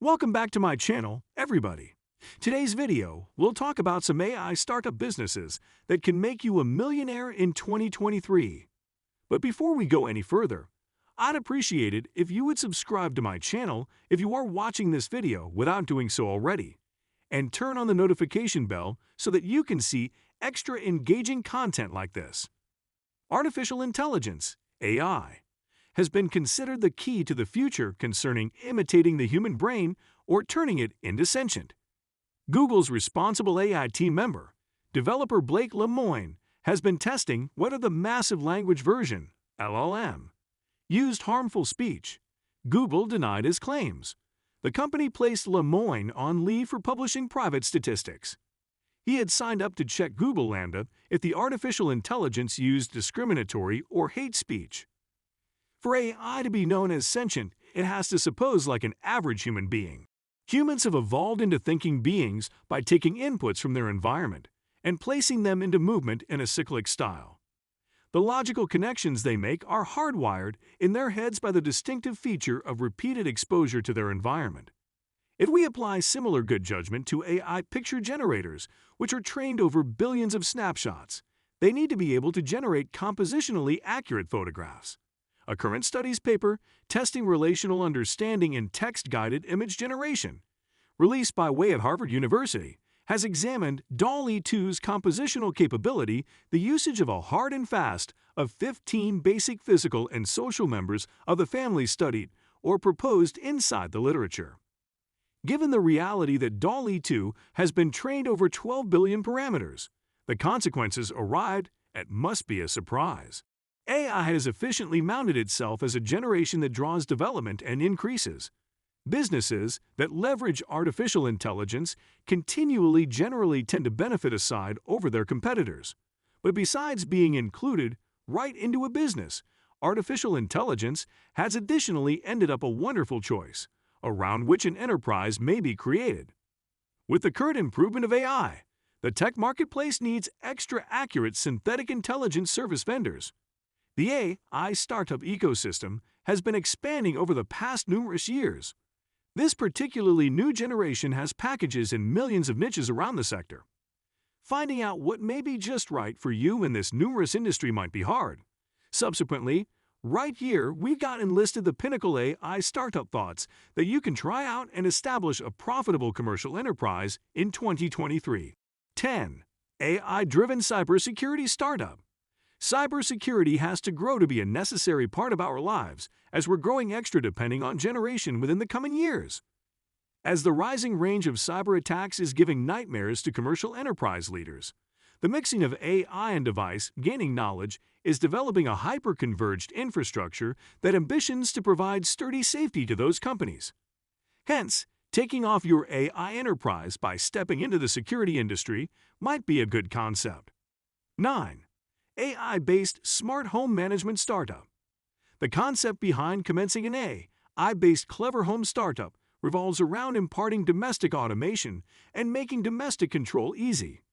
Welcome back to my channel, everybody. Today's video, we'll talk about some AI startup businesses that can make you a millionaire in 2023. But before we go any further, I'd appreciate it if you would subscribe to my channel if you are watching this video without doing so already, and turn on the notification bell so that you can see extra engaging content like this. Artificial intelligence, AI, has been considered the key to the future concerning imitating the human brain or turning it into sentient. Google's responsible AI team member, developer Blake Lemoine, has been testing whether the massive language version, LLM, used harmful speech. Google denied his claims. The company placed Lemoine on leave for publishing private statistics. He had signed up to check Google Lambda if the artificial intelligence used discriminatory or hate speech. For AI to be known as sentient, it has to suppose like an average human being. Humans have evolved into thinking beings by taking inputs from their environment and placing them into movement in a cyclic style. The logical connections they make are hardwired in their heads by the distinctive feature of repeated exposure to their environment. If we apply similar good judgment to AI picture generators, which are trained over billions of snapshots, they need to be able to generate compositionally accurate photographs. A current studies paper testing relational understanding in text-guided image generation, released by way of Harvard University, has examined DALL-E 2's compositional capability, the usage of a hard and fast of 15 basic physical and social members of the family studied or proposed inside the literature. Given the reality that DALL-E 2 has been trained over 12 billion parameters, the consequences arrived at must be a surprise. AI has efficiently mounted itself as a generation that draws development and increases. Businesses that leverage artificial intelligence continually generally tend to benefit aside over their competitors. But besides being included right into a business, artificial intelligence has additionally ended up a wonderful choice, around which an enterprise may be created. With the current improvement of AI, the tech marketplace needs extra accurate synthetic intelligence service vendors. The AI startup ecosystem has been expanding over the past numerous years. This particularly new generation has packages in millions of niches around the sector. Finding out what may be just right for you in this numerous industry might be hard. Subsequently, right here, we've got enlisted the pinnacle AI startup thoughts that you can try out and establish a profitable commercial enterprise in 2023. 10. AI-driven cybersecurity startup. Cybersecurity has to grow to be a necessary part of our lives as we're growing extra depending on generation within the coming years. As the rising range of cyber attacks is giving nightmares to commercial enterprise leaders, the mixing of AI and device gaining knowledge is developing a hyper-converged infrastructure that ambitions to provide sturdy safety to those companies. Hence, taking off your AI enterprise by stepping into the security industry might be a good concept. 9. AI-based smart home management startup. The concept behind commencing an AI-based clever home startup revolves around imparting domestic automation and making domestic control easy.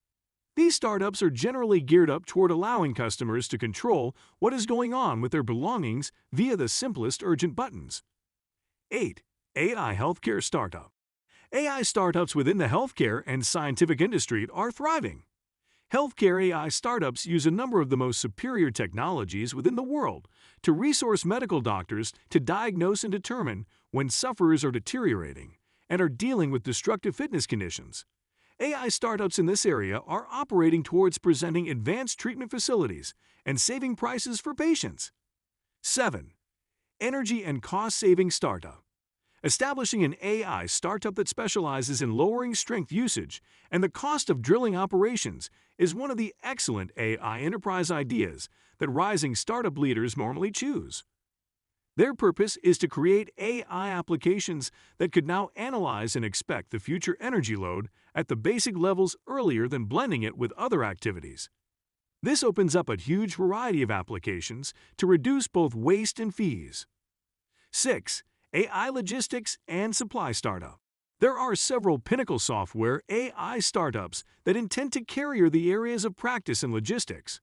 These startups are generally geared up toward allowing customers to control what is going on with their belongings via the simplest urgent buttons. 8. AI healthcare startup. AI startups within the healthcare and scientific industry are thriving. Healthcare AI startups use a number of the most superior technologies within the world to resource medical doctors to diagnose and determine when sufferers are deteriorating and are dealing with destructive fitness conditions. AI startups in this area are operating towards presenting advanced treatment facilities and saving prices for patients. 7. Energy and cost-saving startup. Establishing an AI startup that specializes in lowering strength usage and the cost of drilling operations is one of the excellent AI enterprise ideas that rising startup leaders normally choose. Their purpose is to create AI applications that could now analyze and expect the future energy load at the basic levels earlier than blending it with other activities. This opens up a huge variety of applications to reduce both waste and fees. 6. AI logistics and supply startup. There are several pinnacle software AI startups that intend to carrier the areas of practice in logistics.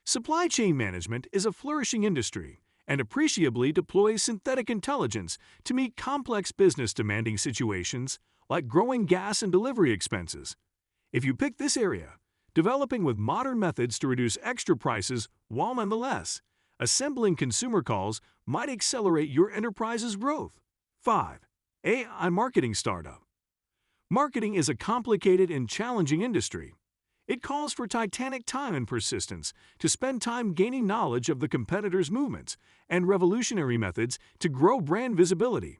Supply chain management is a flourishing industry, and appreciably deploys synthetic intelligence to meet complex business-demanding situations like growing gas and delivery expenses. If you pick this area, developing with modern methods to reduce extra prices while nonetheless assembling consumer calls might accelerate your enterprise's growth. 5. AI marketing startup. Marketing is a complicated and challenging industry. It calls for titanic time and persistence to spend time gaining knowledge of the competitors' movements and revolutionary methods to grow brand visibility.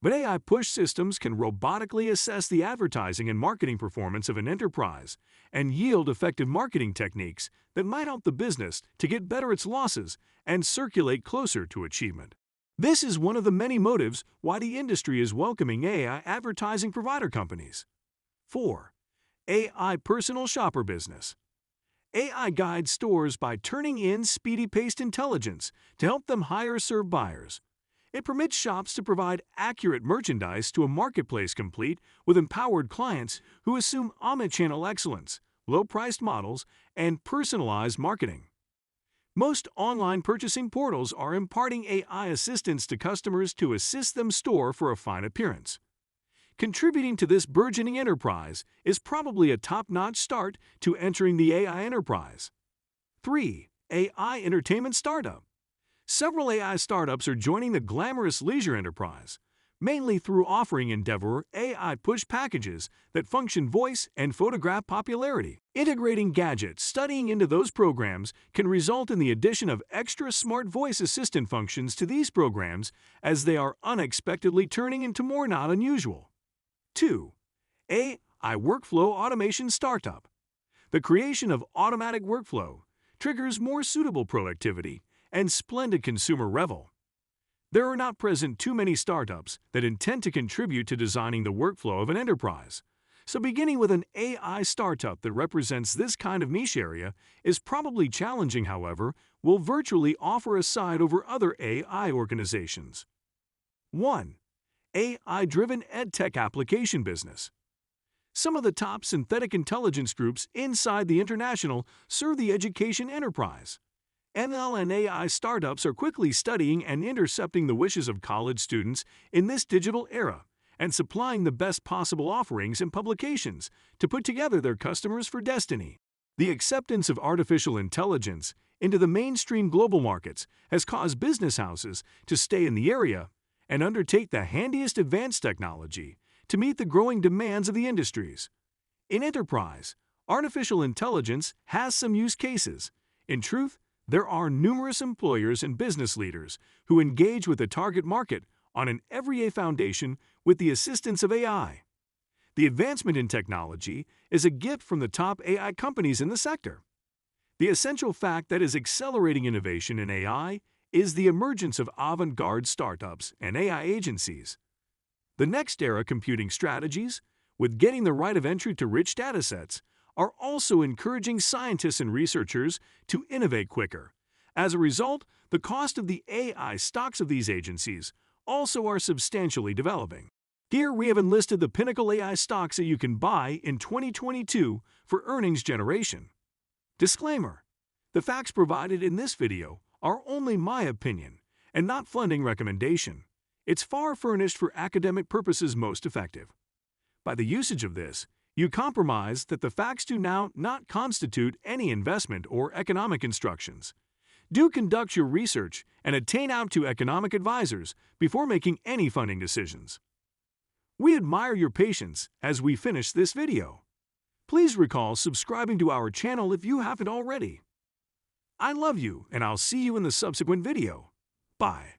But AI-push systems can robotically assess the advertising and marketing performance of an enterprise and yield effective marketing techniques that might help the business to get better its losses and circulate closer to achievement. This is one of the many motives why the industry is welcoming AI advertising provider companies. 4. AI personal shopper business. AI guides stores by turning in speedy-paced intelligence to help them higher-serve buyers. It permits shops to provide accurate merchandise to a marketplace complete with empowered clients who assume omnichannel excellence, low-priced models, and personalized marketing. Most online purchasing portals are imparting AI assistance to customers to assist them store for a fine appearance. Contributing to this burgeoning enterprise is probably a top-notch start to entering the AI enterprise. 3. AI entertainment startup. Several AI startups are joining the glamorous leisure enterprise, mainly through offering Endeavor AI push packages that function voice and photograph popularity. Integrating gadgets studying into those programs can result in the addition of extra smart voice assistant functions to these programs as they are unexpectedly turning into more not unusual. 2. AI workflow automation startup. The creation of automatic workflow triggers more suitable productivity and splendid consumer revel. There are not present too many startups that intend to contribute to designing the workflow of an enterprise, so beginning with an AI startup that represents this kind of niche area is probably challenging. However, will virtually offer a side over other AI organizations. 1. AI-driven EdTech application business. Some of the top synthetic intelligence groups inside the international serve the education enterprise. ML and AI startups are quickly studying and intercepting the wishes of college students in this digital era and supplying the best possible offerings and publications to put together their customers for destiny. The acceptance of artificial intelligence into the mainstream global markets has caused business houses to stay in the area and undertake the handiest advanced technology to meet the growing demands of the industries. In enterprise, artificial intelligence has some use cases. In truth, there are numerous employers and business leaders who engage with the target market on an everyday foundation with the assistance of AI. The advancement in technology is a gift from the top AI companies in the sector. The essential fact that is accelerating innovation in AI is the emergence of avant-garde startups and AI agencies. The next era computing strategies, with getting the right of entry to rich datasets, are also encouraging scientists and researchers to innovate quicker. As a result, the cost of the AI stocks of these agencies also are substantially developing. Here we have enlisted the pinnacle AI stocks that you can buy in 2022 for earnings generation. Disclaimer: the facts provided in this video are only my opinion and not funding recommendation. It's far furnished for academic purposes most effective. By the usage of this, you compromise that the facts do now not constitute any investment or economic instructions. Do conduct your research and attain out to economic advisors before making any funding decisions. We admire your patience as we finish this video. Please recall subscribing to our channel if you haven't already. I love you, and I'll see you in the subsequent video. Bye.